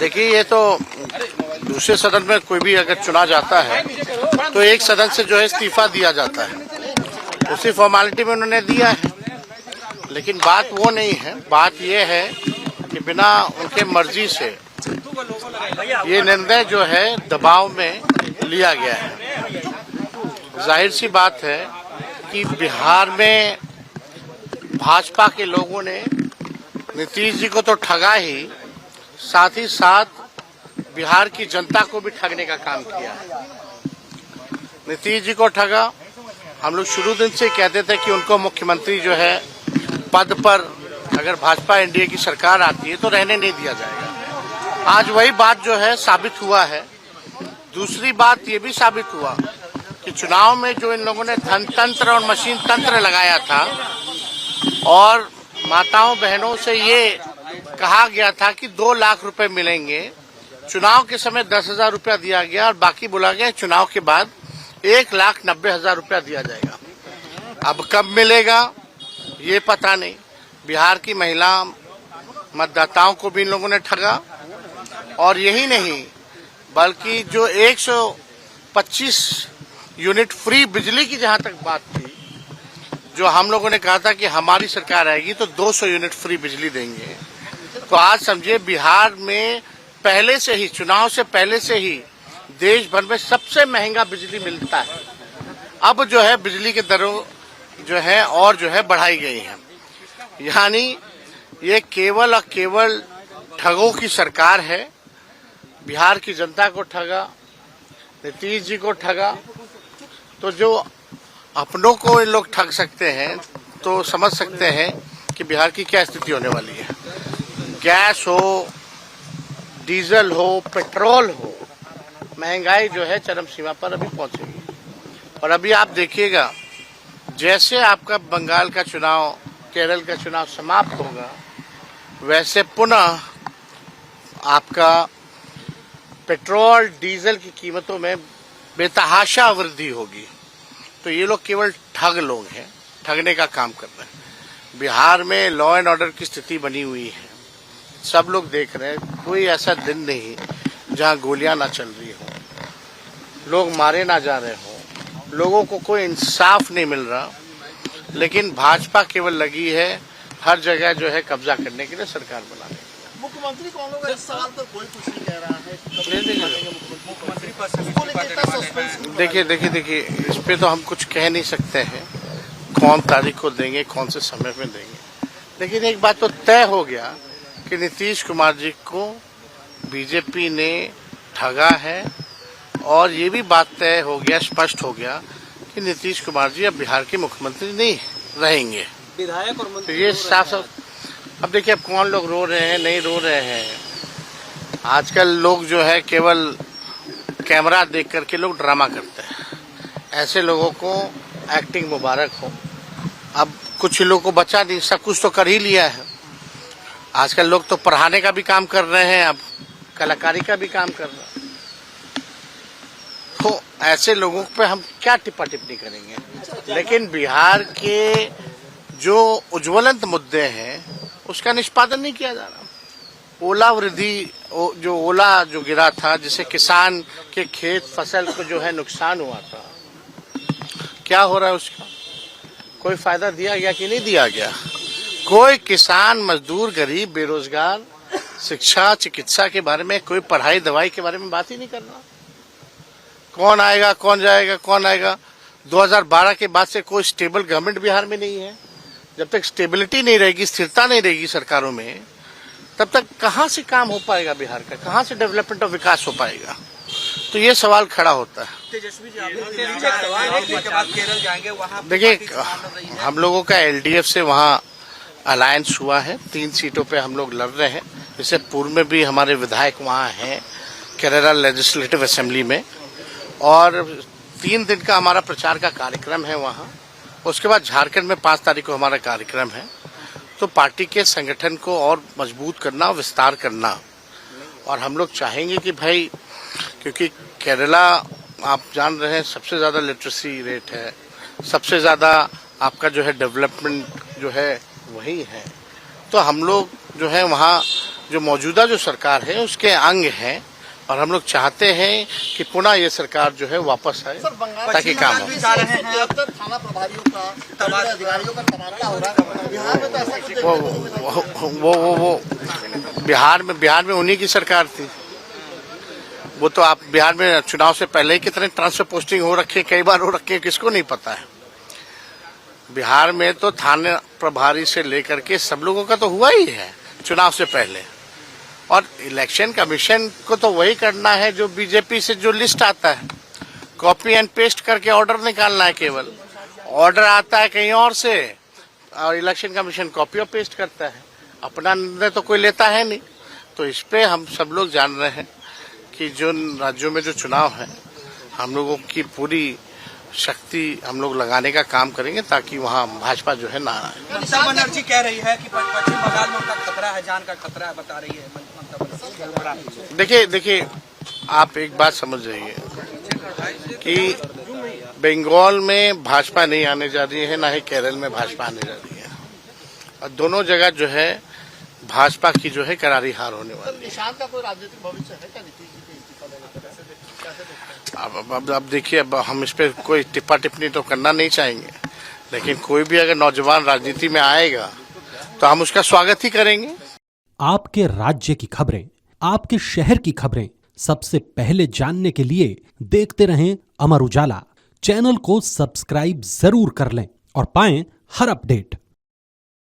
देखिए, ये तो दूसरे सदन में कोई भी अगर चुना जाता है तो एक सदन से जो है इस्तीफा दिया जाता है, उसी फॉर्मेलिटी में उन्होंने दिया है। लेकिन बात वो नहीं है, बात ये है कि बिना उनके मर्जी से ये निर्णय जो है दबाव में लिया गया है। जाहिर सी बात है कि बिहार में भाजपा के लोगों ने नीतीश जी को तो ठगा ही, साथ ही साथ बिहार की जनता को भी ठगने का काम किया है। नीतीश जी को ठगा। हम लोग शुरू दिन से कहते थे कि उनको मुख्यमंत्री जो है पद पर अगर भाजपा एनडीए की सरकार आती है तो रहने नहीं दिया जाएगा। आज वही बात जो है साबित हुआ है। दूसरी बात ये भी साबित हुआ कि चुनाव में जो इन लोगों ने धन तंत्र और मशीन तंत्र लगाया था और माताओं बहनों से ये कहा गया था कि 2 लाख रुपए मिलेंगे, चुनाव के समय 10,000 रुपया दिया गया और बाकी बोला गया चुनाव के बाद 1,90,000 रुपया दिया जाएगा। अब कब मिलेगा ये पता नहीं। बिहार की महिला मतदाताओं को भी इन लोगों ने ठगा। और यही नहीं बल्कि जो 125 यूनिट फ्री बिजली की जहां तक बात थी, जो हम लोगों ने कहा था कि हमारी सरकार आएगी तो 200 यूनिट फ्री बिजली देंगे, तो आज समझिए बिहार में पहले से ही, चुनाव से पहले से ही देश भर में सबसे महंगा बिजली मिलता है। अब जो है बिजली के दरों जो है और जो है बढ़ाई गई हैं। यानी ये केवल और केवल ठगों की सरकार है। बिहार की जनता को ठगा, नीतीश जी को ठगा। तो जो अपनों को ये लोग ठग सकते हैं तो समझ सकते हैं कि बिहार की क्या स्थिति होने वाली है। गैस हो, डीजल हो, पेट्रोल हो, महंगाई जो है चरम सीमा पर अभी पहुंचेगी। और अभी आप देखिएगा, जैसे आपका बंगाल का चुनाव, केरल का चुनाव समाप्त होगा, वैसे पुनः आपका पेट्रोल डीजल की कीमतों में बेतहाशा वृद्धि होगी। तो ये लोग केवल ठग लोग हैं, ठगने का काम कर रहे हैं। बिहार में लॉ एंड ऑर्डर की स्थिति बनी हुई है, सब लोग देख रहे हैं। कोई ऐसा दिन नहीं जहां गोलियां ना चल रही हो, लोग मारे ना जा रहे हो, लोगों को कोई इंसाफ नहीं मिल रहा। लेकिन भाजपा केवल लगी है हर जगह जो है कब्जा करने के लिए, सरकार बनाने। मुख्यमंत्री कौन होगा इस सवाल पर कोई कुछ नहीं कह रहा है। देखिए, इस पे तो हम कुछ कह नहीं सकते हैं कौन तारीख को देंगे, कौन से समय में देंगे। लेकिन एक बात तो तय हो गया कि नीतीश कुमार जी को बीजेपी ने ठगा है। और ये भी बात तय हो गया, स्पष्ट हो गया कि नीतीश कुमार जी अब बिहार के मुख्यमंत्री नहीं रहेंगे। विधायक और मंत्री तो ये साफ अब देखिए, अब कौन लोग रो रहे हैं, नहीं रो रहे हैं। आजकल लोग जो है केवल कैमरा देख करके लोग ड्रामा करते हैं। ऐसे लोगों को एक्टिंग मुबारक हो। अब कुछ लोगों को बचा नहीं, सब कुछ तो कर ही लिया है। आजकल लोग तो पढ़ाने का भी काम कर रहे हैं, अब कलाकारी का भी काम कर रहे हैं। तो ऐसे लोगों पे हम क्या टिप्पा टिप्पणी करेंगे। लेकिन बिहार के जो उज्ज्वलंत मुद्दे हैं उसका निष्पादन नहीं किया जा रहा। ओला वृद्धि, जो ओला जो गिरा था, जिससे किसान के खेत फसल को जो है नुकसान हुआ था, क्या हो रहा है उसका? कोई फायदा दिया गया कि नहीं दिया गया? कोई किसान, मजदूर, गरीब, बेरोजगार, शिक्षा, चिकित्सा के बारे में, कोई पढ़ाई दवाई के बारे में बात ही नहीं कर रहा। कौन आएगा, कौन जाएगा, कौन आएगा? 2012 के बाद से कोई स्टेबल गवर्नमेंट बिहार में नहीं है। जब तक स्टेबिलिटी नहीं रहेगी, स्थिरता नहीं रहेगी सरकारों में, तब तक कहां से काम हो पाएगा बिहार का, कहां से डेवलपमेंट और विकास हो पाएगा? तो ये सवाल खड़ा होता है। तेजस्वी जी, आप केरल जाएंगे, वहाँ देखिए, हम लोगों का एलडीएफ से वहाँ अलायंस हुआ है। 3 सीटों पे हम लोग लड़ रहे हैं। इससे पूर्व में भी हमारे विधायक वहाँ हैं केरला लेजिस्लेटिव असेंबली में, और 3 दिन का हमारा प्रचार का कार्यक्रम है वहाँ। उसके बाद झारखंड में 5 तारीख को हमारा कार्यक्रम है। तो पार्टी के संगठन को और मजबूत करना, विस्तार करना। और हम लोग चाहेंगे कि भाई, क्योंकि केरला आप जान रहे हैं सबसे ज़्यादा लिटरेसी रेट है, सबसे ज़्यादा आपका जो है डेवलपमेंट जो है वही है। तो हम लोग जो है वहाँ जो मौजूदा जो सरकार है उसके अंग हैं और हम लोग चाहते हैं कि पुनः ये सरकार जो है वापस आए ताकि काम हो। थाना प्रभारियों का अधिकारियों का तबादला हो रहा है बिहार में, तो ऐसा कुछ वो बिहार में उन्हीं की सरकार थी। वो तो आप बिहार में चुनाव से पहले ही कितने ट्रांसफर पोस्टिंग हो रखे, कई बार हो रखे, किसको नहीं पता है। बिहार में तो थाने प्रभारी से लेकर के सब लोगों का तो हुआ ही है चुनाव से पहले, और इलेक्शन कमीशन को तो वही करना है जो बीजेपी से जो लिस्ट आता है, कॉपी एंड पेस्ट करके ऑर्डर निकालना है। केवल ऑर्डर आता है कहीं और से और इलेक्शन कमीशन कॉपी और पेस्ट करता है, अपना निर्णय तो कोई लेता है नहीं। तो इस पे हम सब लोग जान रहे हैं कि जो राज्यों में जो चुनाव है हम लोगों की पूरी शक्ति हम लोग लगाने का काम करेंगे ताकि वहाँ भाजपा जो है ना आए। ममता बनर्जी कह रही है कि पश्चिम बंगाल में उनका खतरा है, जान का खतरा है, बता रही है ममता बनर्जी। देखिए आप एक बात समझ जाइए कि बंगाल में भाजपा नहीं आने जा रही है, ना ही केरल में भाजपा आने जा रही है, और दोनों जगह जो है भाजपा की जो है करारी हार होने वाली है। निशांत का कोई राजनीतिक भविष्य है क्या? अब देखिए, अब हम इस पे कोई टिप्पा टिप्पणी तो करना नहीं चाहेंगे, लेकिन कोई भी अगर नौजवान राजनीति में आएगा तो हम उसका स्वागत ही करेंगे। आपके राज्य की खबरें, आपके शहर की खबरें सबसे पहले जानने के लिए देखते रहें अमर उजाला। चैनल को सब्सक्राइब जरूर कर लें और पाएं हर अपडेट।